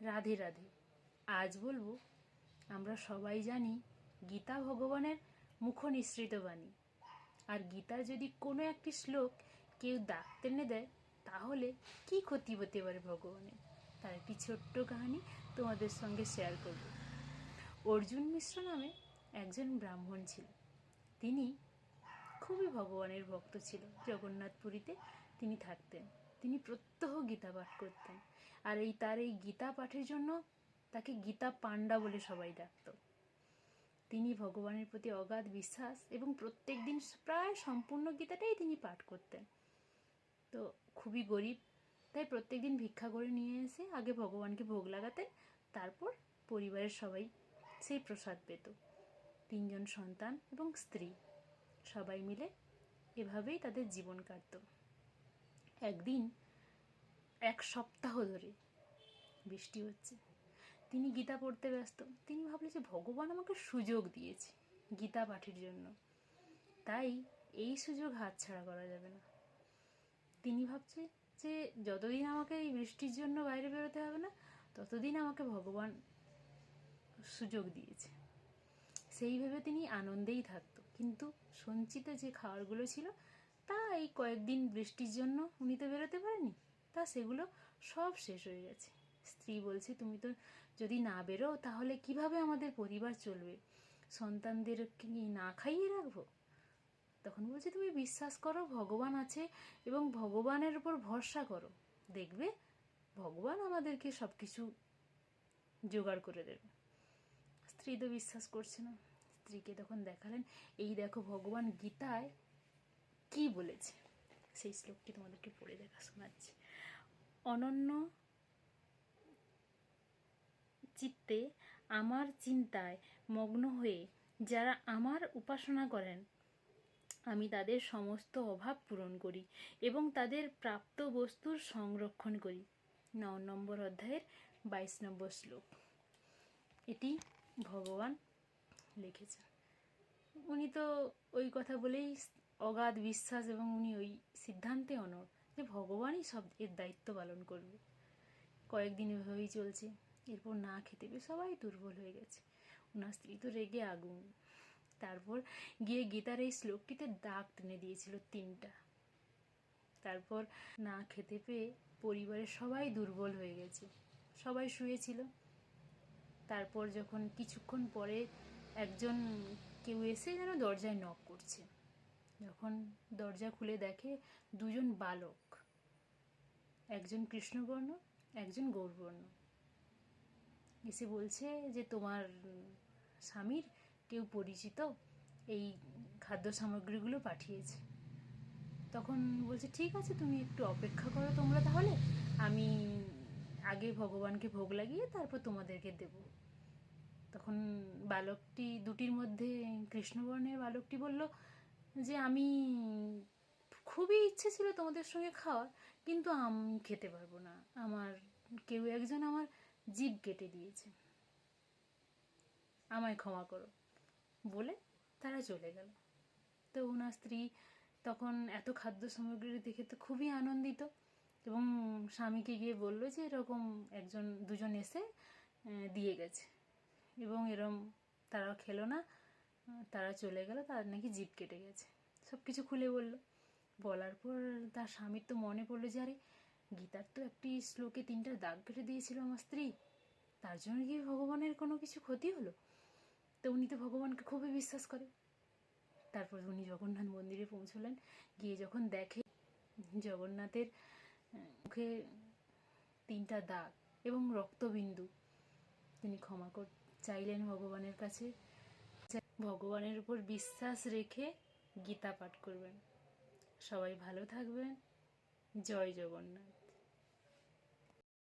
রাধে রাধে। আজ বলবো, আমরা সবাই জানি গীতা ভগবানের মুখ নিঃসৃত বাণী। আর গীতার যদি কোনো একটি শ্লোক কেউ দাগ টেনে দেয়, তাহলে কি ক্ষতি হতে পারে ভগবানের, তার একটি ছোট্ট কাহিনী তোমাদের সঙ্গে শেয়ার করব। অর্জুন মিশ্র নামে একজন ব্রাহ্মণ ছিল। তিনি খুবই ভগবানের ভক্ত ছিল। জগন্নাথপুরীতে তিনি থাকতেন। তিনি প্রত্যহ গীতা পাঠ করতেন। আর তার এই গীতা পাঠের জন্য তাকে গীতা পাণ্ডা বলে সবাই ডাকত। তিনি ভগবানের প্রতি অগাধ বিশ্বাস এবং প্রত্যেক দিন প্রায় সম্পূর্ণ গীতাটাই তিনি পাঠ করতেন। তো খুবই গরিব, তাই প্রত্যেক দিন ভিক্ষা করে নিয়ে এসে আগে ভগবানকে ভোগ লাগাতেন, তারপর পরিবারের সবাই সেই প্রসাদ পেত। 3 জন সন্তান এবং স্ত্রী, সবাই মিলে এভাবেই তাদের জীবন কাটত। একদিন 1 সপ্তাহ ধরে বৃষ্টি হচ্ছে। তিনি গীতা পড়তে ব্যস্ত। তিনি ভাবলেন যে ভগবান আমাকে সুযোগ দিয়েছে গীতা পাঠের জন্য, তাই এই সুযোগ হাতছাড়া করা যাবে না। তিনি ভাবছে যে যতদিন আমাকে এই বৃষ্টির জন্য বাইরে বেরোতে হবে না, ততদিন আমাকে ভগবান সুযোগ দিয়েছে। সেই ভেবে তিনি আনন্দেই থাকতো। কিন্তু সঞ্চিত যে খাবারগুলো ছিল, তা এই কয়েকদিন বৃষ্টির জন্য উনি তো বেরোতে পারেনি, তা সেগুলো সব শেষ হয়ে গেছে। স্ত্রী বলছে, তুমি তো যদি না বেরো তাহলে কিভাবে আমাদের পরিবার চলবে, সন্তানদের কি না খাইয়ে রাখবো? তখন বলছে, তুমি বিশ্বাস করো ভগবান আছে এবং ভগবানের উপর ভরসা করো, দেখবে ভগবান আমাদেরকে সব কিছু জোগাড় করে দেবে। স্ত্রী তো বিশ্বাস করছে না। স্ত্রীকে তখন দেখালেন, এই দেখো ভগবান গীতায় কি বলেছে। সেই শ্লোকটি তোমাদেরকে পড়ে শোনাচ্ছি। অনন্য চিত্তে আমার চিন্তায় মগ্ন হয়ে যারা আমার উপাসনা করেন, আমি তাদের সমস্ত অভাব পূরণ করি এবং তাদের প্রাপ্ত বস্তুর সংরক্ষণ করি। 9 নম্বর অধ্যায়ের 22 নম্বর শ্লোক। এটি ভগবান লিখেছেন। উনি তো ওই কথা বলেই অগাধ বিশ্বাস এবং উনি ওই সিদ্ধান্তে অনড় যে ভগবানই সব এর দায়িত্ব পালন করবে। কয়েকদিন এভাবেই চলছে। এরপর না খেতে পেয়ে সবাই দুর্বল হয়ে গেছে। ওনার স্ত্রী তো রেগে আগুন। তারপর গিয়ে গীতার এই শ্লোকটিতে দাগ টেনে দিয়েছিল 3টা। তারপর না খেতে পেয়ে পরিবারের সবাই দুর্বল হয়ে গেছে, সবাই শুয়েছিল। তারপর যখন কিছুক্ষণ পরে একজন কেউ এসে যেন দরজায় নক করছে, যখন দরজা খুলে দেখে 2 জন বালক, একজন কৃষ্ণবর্ণ একজন গৌরবর্ণ, এসে বলছে যে তোমার স্বামীর কেউ পরিচিত এই খাদ্য সামগ্রীগুলো পাঠিয়েছে। তখন বলছে, ঠিক আছে তুমি একটু অপেক্ষা করো তোমরা, তাহলে আমি আগে ভগবানকে ভোগ লাগিয়ে তারপর তোমাদেরকে দেব। তখন বালকটি, 2টির মধ্যে কৃষ্ণবর্ণের বালকটি বলল যে আমি খুবই ইচ্ছে ছিল তোমাদের সঙ্গে খাওয়ার, কিন্তু আমি খেতে পারবো না, আমার কেউ একজন আমার জিভ কেটে দিয়েছে, আমায় ক্ষমা করো বলে তারা চলে গেল। তো ওনার স্ত্রী তখন এত খাদ্য সামগ্রী দেখে তো খুবই আনন্দিত এবং স্বামীকে গিয়ে বলল যে এরকম 2জন এসে দিয়ে গেছে এবং এরম তারা খেলো না, তারা চলে গেল, তার নাকি জিভ কেটে গেছে। সব কিছু খুলে বলার পর তার স্বামীর তো মনে পড়লো যে আরে গীতার তো একটি শ্লোকে 3টা দাগ কেটে দিয়েছিল আমার স্ত্রী, তার জন্য কি ভগবানের কোনো কিছু ক্ষতি হলো? তো উনি তো ভগবানকে খুবই বিশ্বাস করে। তারপর উনি জগন্নাথ মন্দিরে পৌঁছলেন। গিয়ে যখন দেখে জগন্নাথের মুখে 3টা দাগ এবং রক্তবিন্দু, তিনি ক্ষমা চাইলেন ভগবানের কাছে। ভগবানের উপর বিশ্বাস রেখে গীতা পাঠ করবেন। সবাই ভালো থাকবেন। জয় জগন্নাথ।